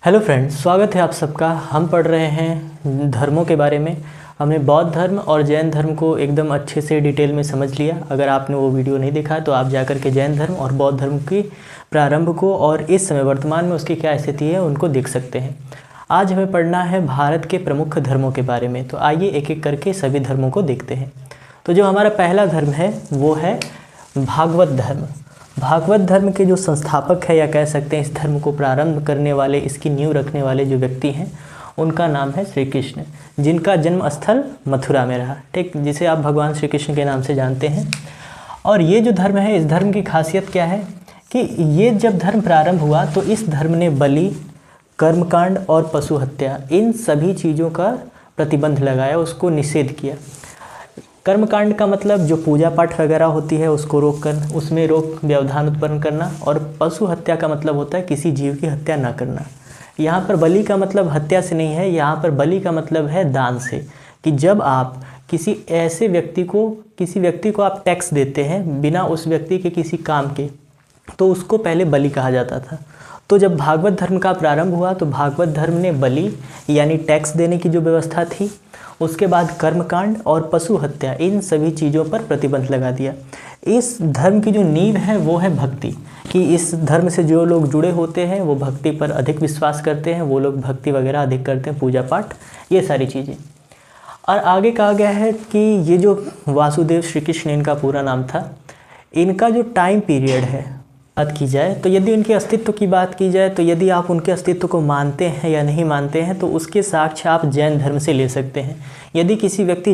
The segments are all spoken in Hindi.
हेलो फ्रेंड्स, स्वागत है आप सबका। हम पढ़ रहे हैं धर्मों के बारे में। हमने बौद्ध धर्म और जैन धर्म को एकदम अच्छे से डिटेल में समझ लिया। अगर आपने वो वीडियो नहीं देखा है तो आप जाकर के जैन धर्म और बौद्ध धर्म की प्रारंभ को और इस समय वर्तमान में उसकी क्या स्थिति है उनको देख सकते हैं। आज हमें पढ़ना है भारत के प्रमुख धर्मों के बारे में। तो आइए एक एक करके सभी धर्मों को देखते हैं। तो जो हमारा पहला धर्म है वो है भागवत धर्म। भागवत धर्म के जो संस्थापक है या कह सकते हैं इस धर्म को प्रारंभ करने वाले, इसकी नींव रखने वाले जो व्यक्ति हैं उनका नाम है श्री कृष्ण, जिनका जन्म स्थल मथुरा में रहा, ठीक, जिसे आप भगवान श्री कृष्ण के नाम से जानते हैं। और ये जो धर्म है, इस धर्म की खासियत क्या है कि ये जब धर्म प्रारंभ हुआ तो इस धर्म ने बलि, कर्मकांड और पशु हत्या इन सभी चीज़ों का प्रतिबंध लगाया, उसको निषेध किया। कर्मकांड का मतलब जो पूजा पाठ वगैरह होती है उसको रोक कर उसमें रोक व्यवधान उत्पन्न करना, और पशु हत्या का मतलब होता है किसी जीव की हत्या ना करना। यहाँ पर बलि का मतलब हत्या से नहीं है, यहाँ पर बलि का मतलब है दान से, कि जब आप किसी ऐसे किसी व्यक्ति को आप टैक्स देते हैं बिना उस व्यक्ति के किसी काम के, तो उसको पहले बलि कहा जाता था। तो जब भागवत धर्म का प्रारंभ हुआ तो भागवत धर्म ने बलि यानी टैक्स देने की जो व्यवस्था थी, उसके बाद कर्मकांड और पशु हत्या इन सभी चीज़ों पर प्रतिबंध लगा दिया। इस धर्म की जो नींव है वो है भक्ति, कि इस धर्म से जो लोग जुड़े होते हैं वो भक्ति पर अधिक विश्वास करते हैं, वो लोग भक्ति वगैरह अधिक करते हैं, पूजा पाठ ये सारी चीज़ें। और आगे कहा गया है कि ये जो वासुदेव श्री कृष्ण इनका पूरा नाम था, इनका जो टाइम पीरियड है बात की जाए तो यदि उनके अस्तित्व की बात की जाए तो यदि आप उनके अस्तित्व को मानते हैं या नहीं मानते हैं तो उसके साक्ष्य आप जैन धर्म से ले सकते हैं। यदि कोई व्यक्ति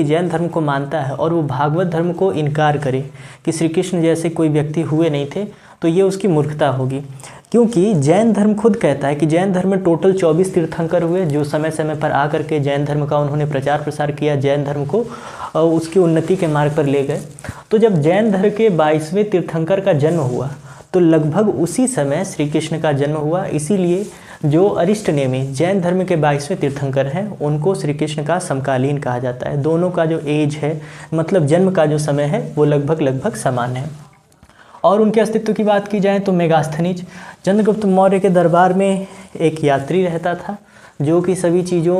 जैन धर्म को मानता है और वो भागवत धर्म को इनकार करे कि श्री कृष्ण जैसे कोई व्यक्ति हुए नहीं थे, तो ये उसकी मूर्खता होगी। क्योंकि जैन धर्म खुद कहता है कि जैन धर्म में टोटल 24 तीर्थंकर हुए जो समय समय पर आकर के जैन धर्म का उन्होंने प्रचार प्रसार किया, जैन धर्म को उसकी उन्नति के मार्ग पर ले गए। तो जब जैन धर्म के 22वें तीर्थंकर का जन्म हुआ तो लगभग उसी समय श्री कृष्ण का जन्म हुआ। इसीलिए जो अरिष्टनेमी जैन धर्म के 22वें तीर्थंकर हैं उनको श्री कृष्ण का समकालीन कहा जाता है। दोनों का जो एज है, मतलब जन्म का जो समय है, वो लगभग समान है। और उनके अस्तित्व की बात की जाए तो मेगास्थनीज चंद्रगुप्त मौर्य के दरबार में एक यात्री रहता था जो कि सभी चीज़ों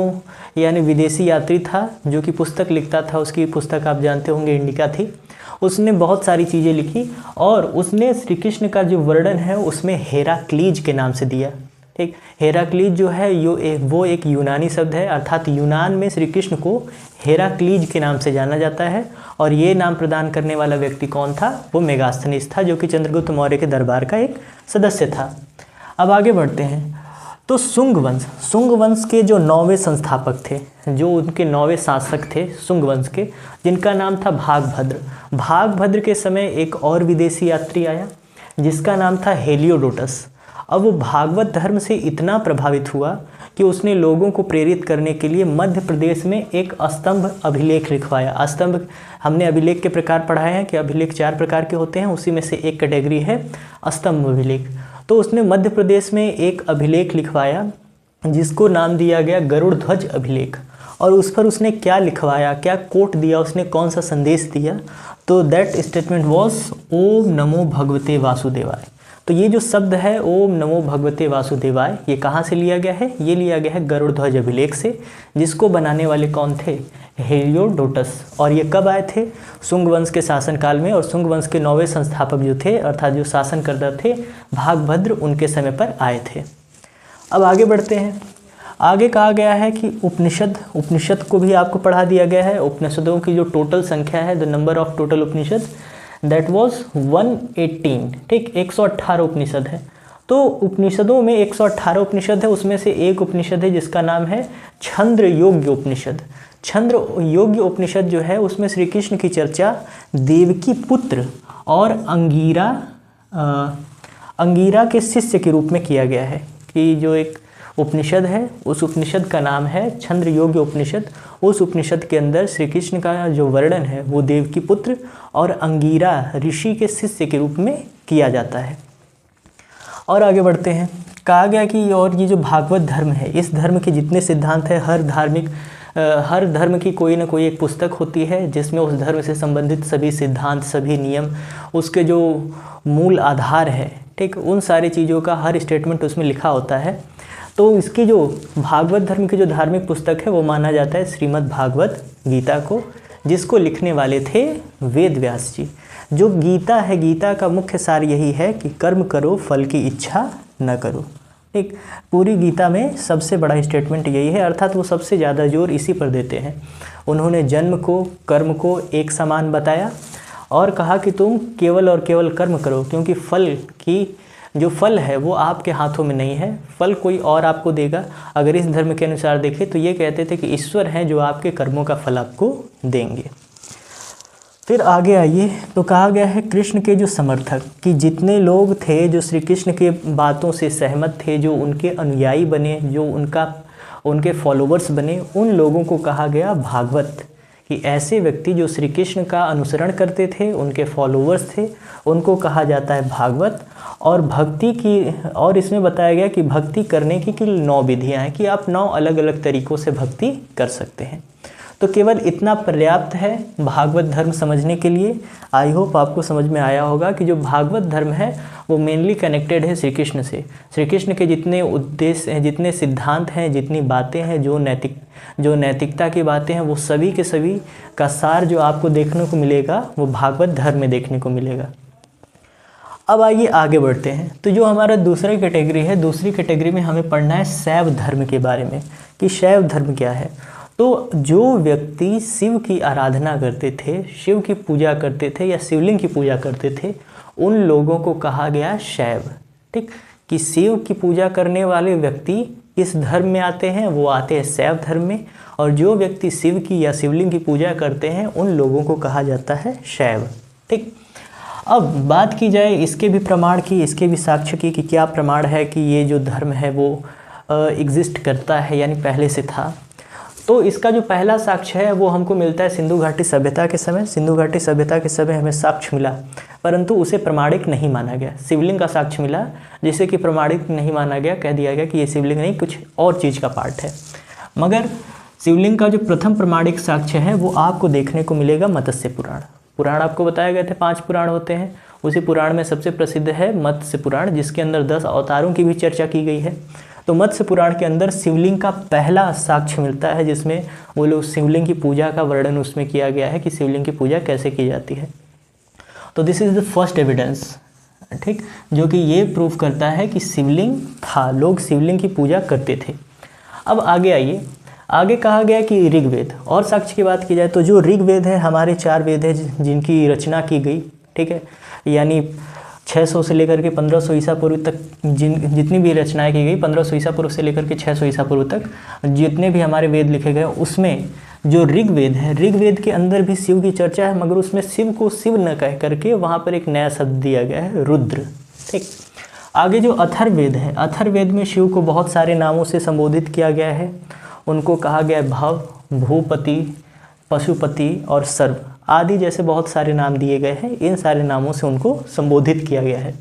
यानी विदेशी यात्री था, जो कि पुस्तक लिखता था। उसकी पुस्तक आप जानते होंगे इंडिका थी। उसने बहुत सारी चीज़ें लिखी और उसने श्री कृष्ण का जो वर्णन है उसमें हेराक्लीज के नाम से दिया। ठीक, हेराक्लीज जो है वो एक यूनानी शब्द है, अर्थात यूनान में श्री कृष्ण को हेराक्लीज के नाम से जाना जाता है। और ये नाम प्रदान करने वाला व्यक्ति कौन था? वो मेगास्थनीज था, जो कि चंद्रगुप्त मौर्य के दरबार का एक सदस्य था। अब आगे बढ़ते हैं तो शुंग वंश के जो 9वें संस्थापक थे, जो उनके 9वें शासक थे शुंग वंश के, जिनका नाम था भागभद्र के समय एक और विदेशी यात्री आया जिसका नाम था हेलियोडोटस। अब वो भागवत धर्म से इतना प्रभावित हुआ कि उसने लोगों को प्रेरित करने के लिए मध्य प्रदेश में एक स्तंभ अभिलेख लिखवाया। स्तंभ हमने अभिलेख के प्रकार पढ़ाए हैं कि अभिलेख 4 प्रकार के होते हैं, उसी में से एक कैटेगरी है स्तंभ अभिलेख। तो उसने मध्य प्रदेश में एक अभिलेख लिखवाया जिसको नाम दिया गया गरुड़ ध्वज अभिलेख। और उस पर उसने क्या लिखवाया, क्या कोट दिया, उसने कौन सा संदेश दिया? तो दैट स्टेटमेंट वॉज ओम नमो भगवते वासुदेवाय। तो ये जो शब्द है ओम नमो भगवते वासुदेवाय, ये कहाँ से लिया गया है? ये लिया गया है गरुड़ ध्वज अभिलेख से, जिसको बनाने वाले कौन थे? हेलियोडोटस। और ये कब आए थे? शुंग वंश के शासनकाल में। और शुंग वंश के 9वें संस्थापक जो थे, अर्थात जो शासनकर्ता थे भागभद्र, उनके समय पर आए थे। अब आगे बढ़ते हैं। आगे कहा गया है कि उपनिषद को भी आपको पढ़ा दिया गया है। उपनिषदों की जो टोटल संख्या है, the number of total Upanishad, that was 118। ठीक, 118 उपनिषद है। तो उपनिषदों में 118 उपनिषद है, उसमें से एक उपनिषद है जिसका नाम है छंद्र योग्य उपनिषद। छंद्र योग्य उपनिषद जो है उसमें श्री कृष्ण की चर्चा देवकी पुत्र और अंगीरा के शिष्य के रूप में किया गया है। कि जो एक उपनिषद है उस उपनिषद का नाम है छंद्र योग्य उपनिषद। उस उपनिषद के अंदर श्री कृष्ण का जो वर्णन है वो देवकी पुत्र और अंगीरा ऋषि के शिष्य के रूप में किया जाता है। और आगे बढ़ते हैं। कहा गया कि और ये जो भागवत धर्म है, इस धर्म के जितने सिद्धांत हैं, हर धर्म की कोई ना कोई एक पुस्तक होती है जिसमें उस धर्म से संबंधित सभी सिद्धांत, सभी नियम, उसके जो मूल आधार है ठीक, उन सारी चीज़ों का हर स्टेटमेंट उसमें लिखा होता है। तो इसकी जो भागवत धर्म की जो धार्मिक पुस्तक है वो माना जाता है श्रीमद् भागवत गीता को, जिसको लिखने वाले थे वेद व्यास जी। जो गीता है, गीता का मुख्य सार यही है कि कर्म करो फल की इच्छा न करो। ठीक, पूरी गीता में सबसे बड़ा स्टेटमेंट यही है, अर्थात वो सबसे ज़्यादा जोर इसी पर देते हैं। उन्होंने जन्म को, कर्म को एक समान बताया और कहा कि तुम केवल और केवल कर्म करो, क्योंकि फल की जो फल है वो आपके हाथों में नहीं है, फल कोई और आपको देगा। अगर इस धर्म के अनुसार देखें तो ये कहते थे कि ईश्वर हैं जो आपके कर्मों का फल आपको देंगे। फिर आगे आइए तो कहा गया है कृष्ण के जो समर्थक, कि जितने लोग थे जो श्री कृष्ण के बातों से सहमत थे, जो उनके अनुयायी बने, जो उनके फॉलोवर्स बने, उन लोगों को कहा गया भागवत। कि ऐसे व्यक्ति जो श्री कृष्ण का अनुसरण करते थे, उनके फॉलोवर्स थे, उनको कहा जाता है भागवत। और भक्ति की, और इसमें बताया गया कि भक्ति करने की 9 विधियाँ हैं, कि आप 9 अलग अलग तरीक़ों से भक्ति कर सकते हैं। तो केवल इतना पर्याप्त है भागवत धर्म समझने के लिए। आई होप आपको समझ में आया होगा कि जो भागवत धर्म है वो मेनली कनेक्टेड है श्री कृष्ण से। श्री कृष्ण के जितने उद्देश्य हैं, जितने सिद्धांत हैं, जितनी बातें हैं, जो नैतिकता की बातें हैं, वो सभी के सभी का सार जो आपको देखने को मिलेगा वो भागवत धर्म में देखने को मिलेगा। अब आइए आगे बढ़ते हैं। तो जो हमारा दूसरा कैटेगरी है, दूसरी कैटेगरी में हमें पढ़ना है शैव धर्म के बारे में, कि शैव धर्म क्या है। तो जो व्यक्ति शिव की आराधना करते थे, शिव की पूजा करते थे या शिवलिंग की पूजा करते थे, उन लोगों को कहा गया शैव। ठीक, कि शिव की पूजा करने वाले व्यक्ति इस धर्म में आते हैं, वो आते हैं शैव धर्म में। और जो व्यक्ति शिव की या शिवलिंग की पूजा करते हैं, उन लोगों को कहा जाता है शैव। ठीक, अब बात की जाए इसके भी प्रमाण की, इसके भी साक्ष्य की, कि क्या प्रमाण है कि ये जो धर्म है वो एग्जिस्ट करता है, यानी पहले से था। तो इसका जो पहला साक्ष्य है वो हमको मिलता है सिंधु घाटी सभ्यता के समय। सिंधु घाटी सभ्यता के समय हमें साक्ष्य मिला, परंतु उसे प्रमाणिक नहीं माना गया। शिवलिंग का साक्ष्य मिला जिसे कि प्रमाणिक नहीं माना गया, कह दिया गया कि ये शिवलिंग नहीं, कुछ और चीज़ का पार्ट है। मगर शिवलिंग का जो प्रथम प्रमाणिक साक्ष्य है वो आपको देखने को मिलेगा मत्स्य पुराण। पुराण आपको बताए गए थे 5 पुराण होते हैं, उसी पुराण में सबसे प्रसिद्ध है मत्स्य पुराण, जिसके अंदर 10 अवतारों की भी चर्चा की गई है। तो मत्स्य पुराण के अंदर शिवलिंग का पहला साक्ष्य मिलता है, जिसमें वो लोग शिवलिंग की पूजा का वर्णन उसमें किया गया है कि शिवलिंग की पूजा कैसे की जाती है। तो this is the first evidence, ठीक, जो कि ये प्रूफ करता है कि शिवलिंग था, लोग शिवलिंग की पूजा करते थे। अब आगे आइए, आगे कहा गया कि ऋग्वेद और साक्ष्य की बात की जाए तो जो ऋग्वेद है, हमारे 4 वेद हैं जिनकी रचना की गई, ठीक है, यानी 600 से लेकर के 1500 ईसा पूर्व तक जितनी भी रचनाएं की गई, 1500 ईसा पूर्व से लेकर के 600 ईसा पूर्व तक जितने भी हमारे वेद लिखे गए, उसमें जो ऋग्वेद है, ऋग्वेद के अंदर भी शिव की चर्चा है, मगर उसमें शिव को शिव न कह करके वहाँ पर एक नया शब्द दिया गया है, रुद्र। ठीक, आगे जो अथर्ववेद है, अथर्ववेद में शिव को बहुत सारे नामों से संबोधित किया गया है। उनको कहा गया है भव, भूपति, पशुपति और सर्व आदि जैसे बहुत सारे नाम दिए गए हैं। इन सारे नामों से उनको संबोधित किया गया है।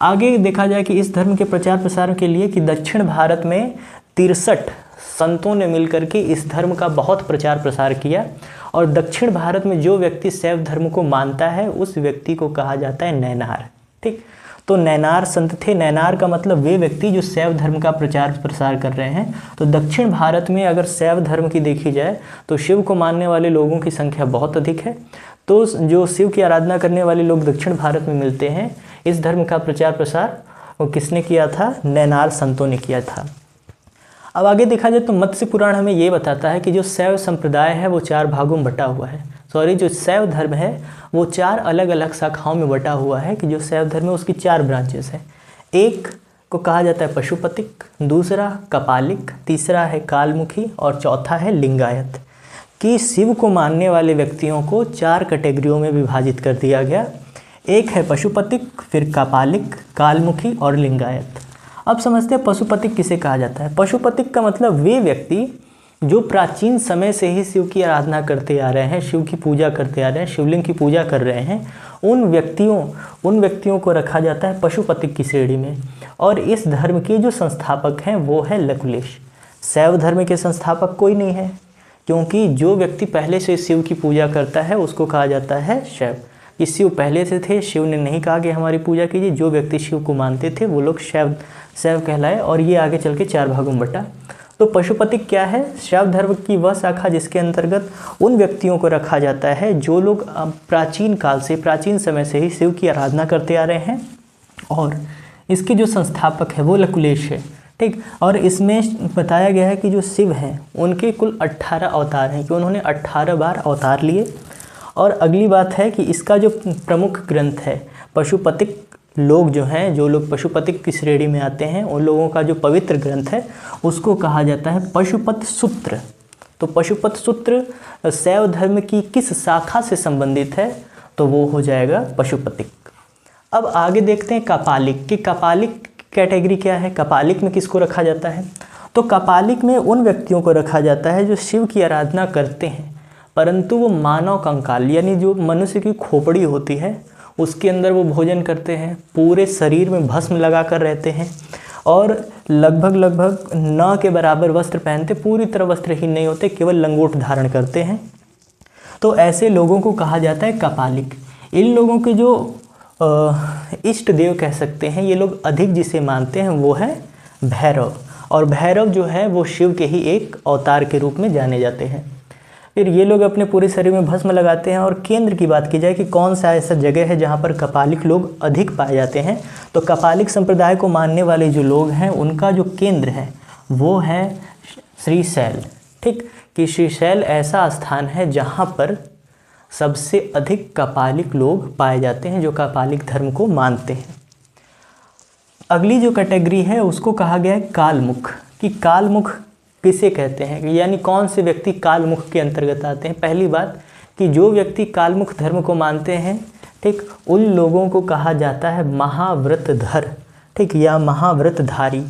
आगे देखा जाए कि इस धर्म के प्रचार प्रसार के लिए कि दक्षिण भारत में 63 संतों ने मिलकर के इस धर्म का बहुत प्रचार प्रसार किया। और दक्षिण भारत में जो व्यक्ति शैव धर्म को मानता है उस व्यक्ति को कहा जाता है नैनार। ठीक, तो नैनार संत थे। नैनार का मतलब वे व्यक्ति जो शैव धर्म का प्रचार प्रसार कर रहे हैं। तो दक्षिण भारत में अगर शैव धर्म की देखी जाए तो शिव को मानने वाले लोगों की संख्या बहुत अधिक है। तो जो शिव की आराधना करने वाले लोग दक्षिण भारत में मिलते हैं, इस धर्म का प्रचार प्रसार वो किसने किया था? नैनार संतों ने किया था। अब आगे देखा जाए तो मत्स्य पुराण हमें ये बताता है कि जो शैव संप्रदाय है वो 4 भागों में बटा हुआ है। जो शैव धर्म है वो 4 अलग अलग शाखाओं में बटा हुआ है। कि जो शैव धर्म है उसकी 4 ब्रांचेस हैं। एक को कहा जाता है पशुपतिक, दूसरा कपालिक, तीसरा है कालमुखी और चौथा है लिंगायत। कि शिव को मानने वाले व्यक्तियों को 4 कैटेगरियों में विभाजित कर दिया गया। एक है पशुपतिक, फिर कपालिक, कालमुखी और लिंगायत। अब समझते हैं पशुपतिक किसे कहा जाता है। पशुपतिक का मतलब वे व्यक्ति जो प्राचीन समय से ही शिव की आराधना करते आ रहे हैं, शिव की पूजा करते आ रहे हैं, शिवलिंग की पूजा कर रहे हैं, उन व्यक्तियों को रखा जाता है पशुपतिक की श्रेणी में। और इस धर्म के जो संस्थापक हैं वो है लकुलिश। शैव धर्म के संस्थापक कोई नहीं है, क्योंकि जो व्यक्ति पहले से शिव की पूजा करता है उसको कहा जाता है शैव। कि शिव पहले से थे, शिव ने नहीं कहा कि हमारी पूजा कीजिए। जो व्यक्ति शिव को मानते थे वो लोग शैव कहलाए, और ये आगे चल के 4 भागों में बटा। तो पशुपतिक क्या है? शैव धर्म की वह शाखा जिसके अंतर्गत उन व्यक्तियों को रखा जाता है जो लोग प्राचीन काल से, प्राचीन समय से ही शिव की आराधना करते आ रहे हैं, और इसके जो संस्थापक है वो लकुलेश है, ठीक। और इसमें बताया गया है कि जो शिव हैं उनके कुल 18 अवतार हैं, कि उन्होंने 18 बार अवतार लिए। और अगली बात है कि इसका जो प्रमुख ग्रंथ है, पशुपतिक लोग जो हैं, जो लोग पशुपतिक की श्रेणी में आते हैं, उन लोगों का जो पवित्र ग्रंथ है उसको कहा जाता है पशुपत सूत्र। तो पशुपत सूत्र शैव धर्म की किस शाखा से संबंधित है? तो वो हो जाएगा पशुपतिक। अब आगे देखते हैं कपालिक, कि कपालिक कैटेगरी क्या है, कपालिक में किसको रखा जाता है? तो कपालिक में उन व्यक्तियों को रखा जाता है जो शिव की आराधना करते हैं, परंतु वो मानव कंकाल यानी जो मनुष्य की खोपड़ी होती है उसके अंदर वो भोजन करते हैं, पूरे शरीर में भस्म लगा कर रहते हैं, और लगभग न के बराबर वस्त्र पहनते, पूरी तरह वस्त्रहीन नहीं होते, केवल लंगोट धारण करते हैं। तो ऐसे लोगों को कहा जाता है कपालिक। इन लोगों के जो इष्ट देव कह सकते हैं, ये लोग अधिक जिसे मानते हैं वो है भैरव, और भैरव जो है वो शिव के ही एक अवतार के रूप में जाने जाते हैं। फिर ये लोग अपने पूरे शरीर में भस्म लगाते हैं। और केंद्र की बात की जाए कि कौन सा ऐसा जगह है जहाँ पर कपालिक लोग अधिक पाए जाते हैं, तो कपालिक संप्रदाय को मानने वाले जो लोग हैं उनका जो केंद्र है वो है श्रीशैल, ठीक। कि श्रीशैल ऐसा स्थान है जहाँ पर सबसे अधिक कपालिक लोग पाए जाते हैं, जो कपालिक धर्म को मानते हैं। अगली जो कैटेगरी है उसको कहा गया है कालमुख, कि कालमुख किसे कहते हैं, यानी कौन से व्यक्ति कालमुख के अंतर्गत आते हैं। पहली बात कि जो व्यक्ति कालमुख धर्म को मानते हैं, ठीक, उन लोगों को कहा जाता है महाव्रतधर, ठीक, या महाव्रतधारी।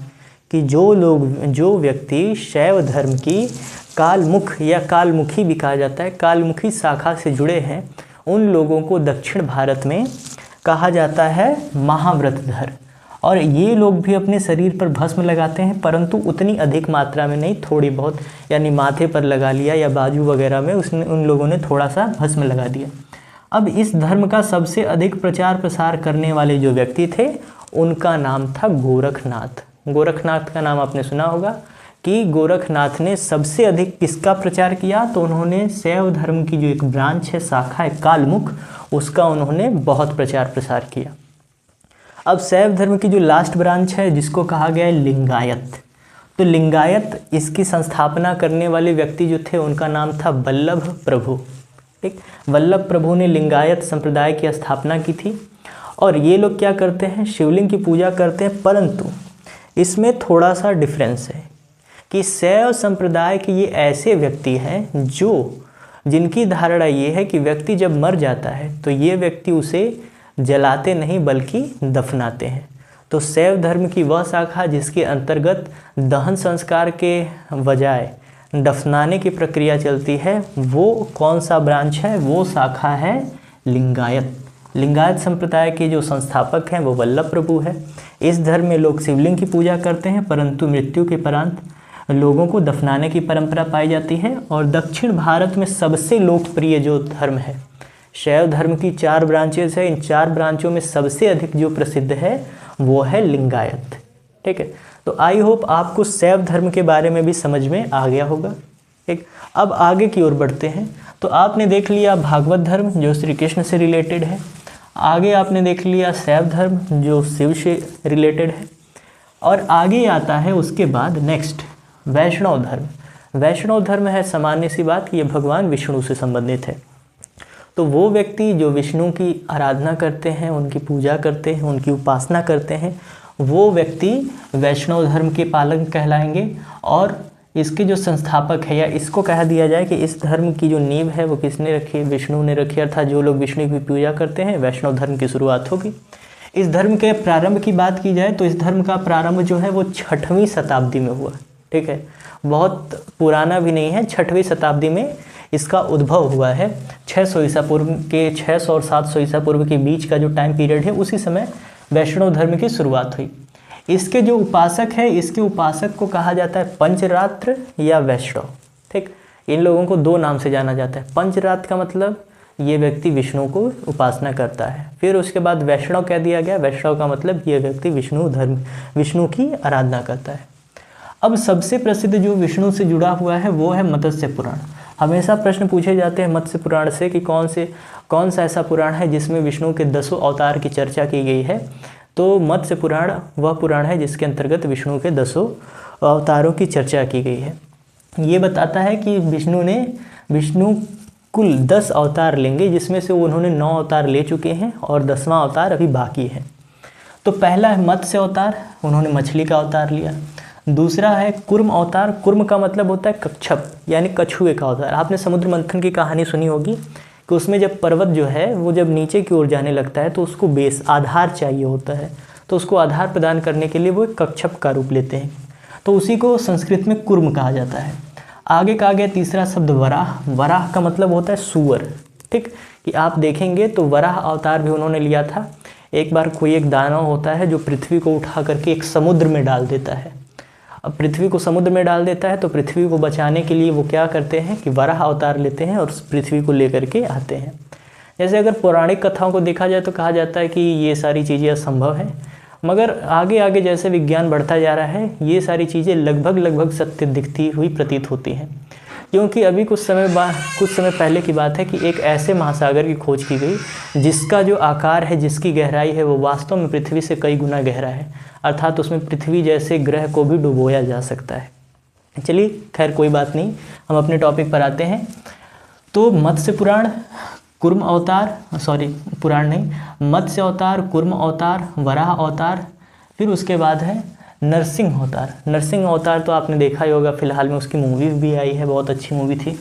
कि जो व्यक्ति शैव धर्म की कालमुख या कालमुखी भी कहा जाता है, कालमुखी शाखा से जुड़े हैं, उन लोगों को दक्षिण भारत में कहा जाता है महाव्रतधर। और ये लोग भी अपने शरीर पर भस्म लगाते हैं, परंतु उतनी अधिक मात्रा में नहीं, थोड़ी बहुत, यानी माथे पर लगा लिया या बाजू वगैरह में उन लोगों ने थोड़ा सा भस्म लगा दिया। अब इस धर्म का सबसे अधिक प्रचार प्रसार करने वाले जो व्यक्ति थे उनका नाम था गोरखनाथ। गोरखनाथ का नाम आपने सुना होगा कि गोरखनाथ ने सबसे अधिक किसका प्रचार किया? तो उन्होंने शैव धर्म की जो एक ब्रांच है, शाखा है कालमुख, उसका उन्होंने बहुत प्रचार प्रसार किया। अब शैव धर्म की जो लास्ट ब्रांच है जिसको कहा गया है लिंगायत, तो लिंगायत इसकी संस्थापना करने वाले व्यक्ति जो थे उनका नाम था वल्लभ प्रभु, ठीक। वल्लभ प्रभु ने लिंगायत संप्रदाय की स्थापना की थी। और ये लोग क्या करते हैं? शिवलिंग की पूजा करते हैं, परंतु इसमें थोड़ा सा डिफरेंस है कि शैव संप्रदाय के ये ऐसे व्यक्ति हैं जिनकी धारणा ये है कि व्यक्ति जब मर जाता है तो ये व्यक्ति उसे जलाते नहीं बल्कि दफनाते हैं। तो शैव धर्म की वह शाखा जिसके अंतर्गत दहन संस्कार के बजाय दफनाने की प्रक्रिया चलती है, वो कौन सा ब्रांच है? वो शाखा है लिंगायत। लिंगायत संप्रदाय के जो संस्थापक हैं वो वल्लभ प्रभु है। इस धर्म में लोग शिवलिंग की पूजा करते हैं, परंतु मृत्यु के उपरांत लोगों को दफनाने की परंपरा पाई जाती है। और दक्षिण भारत में सबसे लोकप्रिय जो धर्म है, शैव धर्म की 4 ब्रांचेस है, इन 4 ब्रांचों में सबसे अधिक जो प्रसिद्ध है वो है लिंगायत, ठीक है। तो आई होप आपको शैव धर्म के बारे में भी समझ में आ गया होगा, ठीक। अब आगे की ओर बढ़ते हैं। तो आपने देख लिया भागवत धर्म जो श्री कृष्ण से रिलेटेड है, आगे आपने देख लिया शैव धर्म जो शिव से रिलेटेड है, और आगे आता है उसके बाद नेक्स्ट वैष्णव धर्म। वैष्णव धर्म है सामान्य सी बात कि ये भगवान विष्णु से संबंधित है। तो वो व्यक्ति जो विष्णु की आराधना करते हैं, उनकी पूजा करते हैं, उनकी उपासना करते हैं, वो व्यक्ति वैष्णव धर्म के पालक कहलाएंगे। और इसके जो संस्थापक है, या इसको कह दिया जाए कि इस धर्म की जो नींव है वो किसने रखी? विष्णु ने रखी। अर्थात जो लोग विष्णु की पूजा करते हैं, वैष्णव धर्म की शुरुआत होगी। इस धर्म के प्रारंभ की बात की जाए तो इस धर्म का प्रारंभ जो है वो 6वीं शताब्दी में हुआ, ठीक है। बहुत पुराना भी नहीं है, 6वीं शताब्दी में इसका उद्भव हुआ है। 600 ईसा पूर्व के 600 और 700 ईसा पूर्व के बीच का जो टाइम पीरियड है, उसी समय वैष्णव धर्म की शुरुआत हुई। इसके जो उपासक है, इसके उपासक को कहा जाता है पंचरात्र या वैष्णव, ठीक। इन लोगों को 2 नाम से जाना जाता है। पंचरात्र का मतलब ये व्यक्ति विष्णु को उपासना करता है। फिर उसके बाद वैष्णव कह दिया गया, वैष्णव का मतलब ये व्यक्ति विष्णु की आराधना करता है। अब सबसे प्रसिद्ध जो विष्णु से जुड़ा हुआ है वो है मत्स्य पुराण। हमेशा प्रश्न पूछे जाते हैं मत्स्य पुराण से कि कौन सा ऐसा पुराण है जिसमें विष्णु के 10 अवतार की चर्चा की गई है। तो मत्स्य पुराण वह पुराण है जिसके अंतर्गत विष्णु के 10 अवतारों की चर्चा की गई है। ये बताता है कि विष्णु कुल 10 अवतार लेंगे, जिसमें से उन्होंने 9 अवतार ले चुके हैं और 10वां अवतार अभी बाकी है। तो पहला है मत्स्य अवतार, उन्होंने मछली का अवतार लिया। दूसरा है कुर्म अवतार। कुर्म का मतलब होता है कच्छप यानी कछुए का अवतार। आपने समुद्र मंथन की कहानी सुनी होगी कि उसमें जब पर्वत जो है वो जब नीचे की ओर जाने लगता है तो उसको बेस आधार चाहिए होता है, तो उसको आधार प्रदान करने के लिए वो एक कच्छप का रूप लेते हैं, तो उसी को संस्कृत में कुर्म कहा जाता है। आगे कहा गया तीसरा शब्द वराह। वराह का मतलब होता है सुअर। ठीक, कि आप देखेंगे तो वराह अवतार भी उन्होंने लिया था। एक बार कोई एक दानव होता है जो पृथ्वी को उठा करके एक समुद्र में डाल देता है। अब पृथ्वी को समुद्र में डाल देता है तो पृथ्वी को बचाने के लिए वो क्या करते हैं कि वराह अवतार लेते हैं और उस पृथ्वी को लेकर के आते हैं। जैसे अगर पौराणिक कथाओं को देखा जाए तो कहा जाता है कि ये सारी चीज़ें असंभव हैं, मगर आगे आगे जैसे विज्ञान बढ़ता जा रहा है ये सारी चीज़ें लगभग सत्य दिखती हुई प्रतीत होती हैं। क्योंकि अभी कुछ समय पहले की बात है कि एक ऐसे महासागर की खोज की गई जिसका जो आकार है, जिसकी गहराई है वो वास्तव में पृथ्वी से कई गुना गहरा है, अर्थात उसमें पृथ्वी जैसे ग्रह को भी डुबोया जा सकता है। चलिए खैर कोई बात नहीं, हम अपने टॉपिक पर आते हैं। तो मत्स्य पुराण, कुर्म अवतार, मत्स्य अवतार, कुर्म अवतार, वराह अवतार, फिर उसके बाद है नरसिंह अवतार। नरसिंह अवतार तो आपने देखा ही होगा, फिलहाल में उसकी मूवी भी आई है, बहुत अच्छी मूवी थी।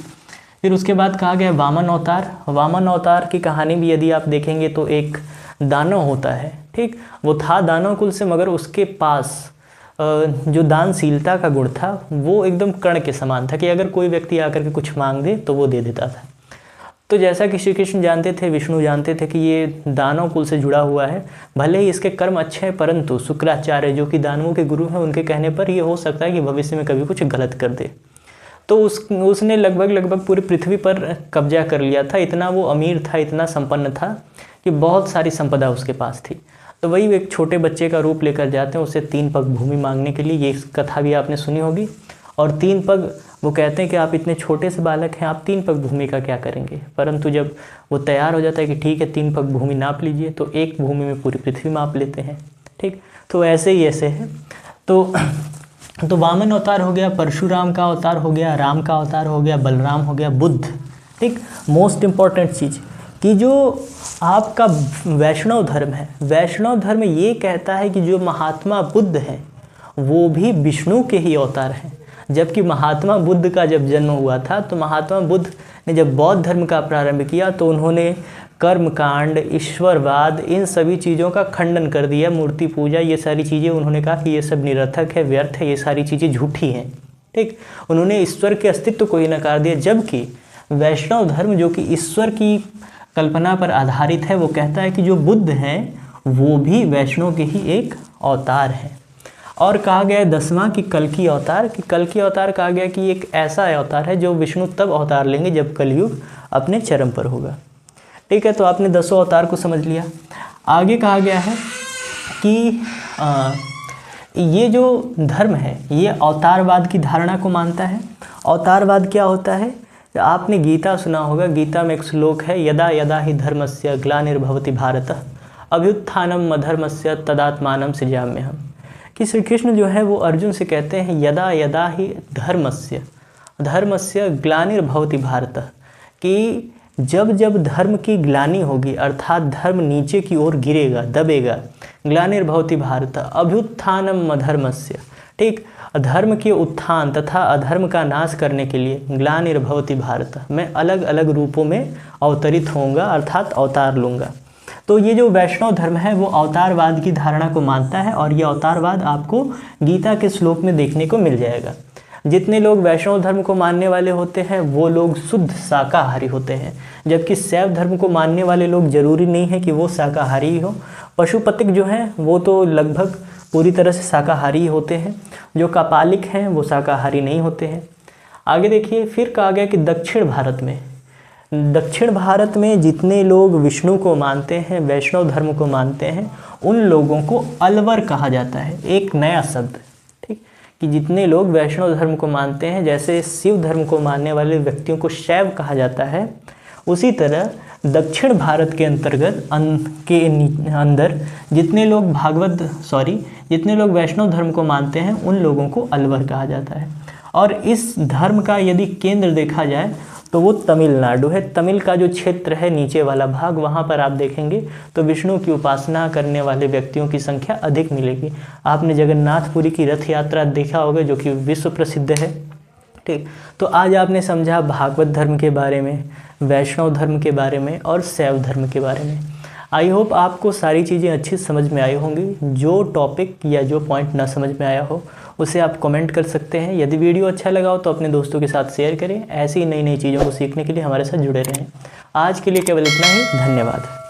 फिर उसके बाद कहा गया वामन अवतार। वामन अवतार की कहानी भी यदि आप देखेंगे तो एक दानव होता है, ठीक, वो था दानव कुल से, मगर उसके पास जो दानशीलता का गुण था वो एकदम कर्ण के समान था कि अगर कोई व्यक्ति आकर के कुछ मांग दे तो वो दे देता था। तो जैसा कि श्री कृष्ण जानते थे, विष्णु जानते थे कि ये दानव कुल से जुड़ा हुआ है, भले ही इसके कर्म अच्छे हैं, परंतु शुक्राचार्य जो कि दानवों के गुरु हैं उनके कहने पर ये हो सकता है कि भविष्य में कभी कुछ गलत कर दे। तो उसने लगभग पूरी पृथ्वी पर कब्जा कर लिया था। इतना वो अमीर था, इतना संपन्न था कि बहुत सारी संपदा उसके पास थी। तो वही एक छोटे बच्चे का रूप लेकर जाते हैं उसे 3 पग भूमि मांगने के लिए। ये कथा भी आपने सुनी होगी। और 3 पग, वो कहते हैं कि आप इतने छोटे से बालक हैं, आप 3 पग भूमि का क्या करेंगे। परंतु जब वो तैयार हो जाता है कि ठीक है 3 पग भूमि नाप लीजिए, तो 1 भूमि में पूरी पृथ्वी माप लेते हैं। ठीक, तो ऐसे है। तो वामन अवतार हो गया, परशुराम का अवतार हो गया, राम का अवतार हो गया, बलराम हो गया, बुद्ध। ठीक, मोस्ट इम्पॉर्टेंट चीज़ कि जो आपका वैष्णव धर्म है, वैष्णव धर्म ये कहता है कि जो महात्मा बुद्ध हैं वो भी विष्णु के ही अवतार हैं। जबकि महात्मा बुद्ध का जब जन्म हुआ था तो महात्मा बुद्ध ने जब बौद्ध धर्म का प्रारंभ किया तो उन्होंने कर्मकांड, ईश्वरवाद, इन सभी चीज़ों का खंडन कर दिया। मूर्ति पूजा, ये सारी चीज़ें उन्होंने कहा कि ये सब निरर्थक है, व्यर्थ है, ये सारी चीज़ें झूठी हैं। ठीक, उन्होंने ईश्वर के अस्तित्व को ही नकार दिया। जबकि वैष्णव धर्म जो कि ईश्वर की कल्पना पर आधारित है वो कहता है कि जो बुद्ध हैं वो भी वैष्णव के ही एक अवतार हैं। और कहा गया है 10वां कि कल्कि अवतार, कि कल्कि अवतार कहा गया कि एक ऐसा अवतार है जो विष्णु तब अवतार लेंगे जब कलयुग अपने चरम पर होगा। ठीक है, तो आपने 10 अवतार को समझ लिया। आगे कहा गया है कि ये जो धर्म है ये अवतारवाद की धारणा को मानता है। अवतारवाद क्या होता है? आपने गीता सुना होगा, गीता में एक श्लोक है, यदा यदा ही धर्मस्य ग्लानिर्भवति भारत अभ्युत्थानम अधर्मस्य तदात्मानं सृजाम्यहम्। कि श्री कृष्ण जो है वो अर्जुन से कहते हैं यदा यदा ही धर्मस्य ग्लानिर्भवति भारत, कि जब जब धर्म की ग्लानि होगी अर्थात धर्म नीचे की ओर गिरेगा, दबेगा, ग्लानिर्भवति भारत अभ्युत्थानम अधर्मस्य। ठीक, धर्म के उत्थान तथा अधर्म का नाश करने के लिए ग्लानिर्भवति भारत, मैं अलग अलग रूपों में अवतरित होऊंगा अर्थात अवतार लूँगा। तो ये जो वैष्णव धर्म है वो अवतारवाद की धारणा को मानता है और ये अवतारवाद आपको गीता के श्लोक में देखने को मिल जाएगा। जितने लोग वैष्णव धर्म को मानने वाले होते हैं वो लोग शुद्ध शाकाहारी होते हैं, जबकि शैव धर्म को मानने वाले लोग जरूरी नहीं है कि वो शाकाहारी ही हो। पशुपतिक जो हैं वो तो लगभग पूरी तरह से शाकाहारी ही होते हैं, जो कपालिक हैं वो शाकाहारी नहीं होते हैं। आगे देखिए, फिर कहा गया कि दक्षिण भारत में दक्षिण भारत में जितने लोग विष्णु को मानते हैं, वैष्णव धर्म को मानते हैं, उन लोगों को अलवर कहा जाता है, एक नया शब्द। ठीक, कि जितने लोग वैष्णव धर्म को मानते हैं, जैसे शिव धर्म को मानने वाले व्यक्तियों को शैव कहा जाता है, उसी तरह दक्षिण भारत के अंतर्गत अंदर जितने लोग वैष्णव धर्म को मानते हैं, उन लोगों को अलवर कहा जाता है। और इस धर्म का यदि केंद्र देखा जाए तो वो तमिलनाडु है। तमिल का जो क्षेत्र है, नीचे वाला भाग, वहाँ पर आप देखेंगे तो विष्णु की उपासना करने वाले व्यक्तियों की संख्या अधिक मिलेगी। आपने जगन्नाथपुरी की रथ यात्रा देखा होगा, जो कि विश्व प्रसिद्ध है। ठीक, तो आज आपने समझा भागवत धर्म के बारे में, वैष्णव धर्म के बारे में और शैव धर्म के बारे में। आई होप आपको सारी चीज़ें अच्छी समझ में आई होंगी। जो टॉपिक या जो पॉइंट ना समझ में आया हो उसे आप कमेंट कर सकते हैं। यदि वीडियो अच्छा लगा हो तो अपने दोस्तों के साथ शेयर करें। ऐसी ही नई नई चीज़ों को सीखने के लिए हमारे साथ जुड़े रहें। आज के लिए केवल इतना ही। धन्यवाद।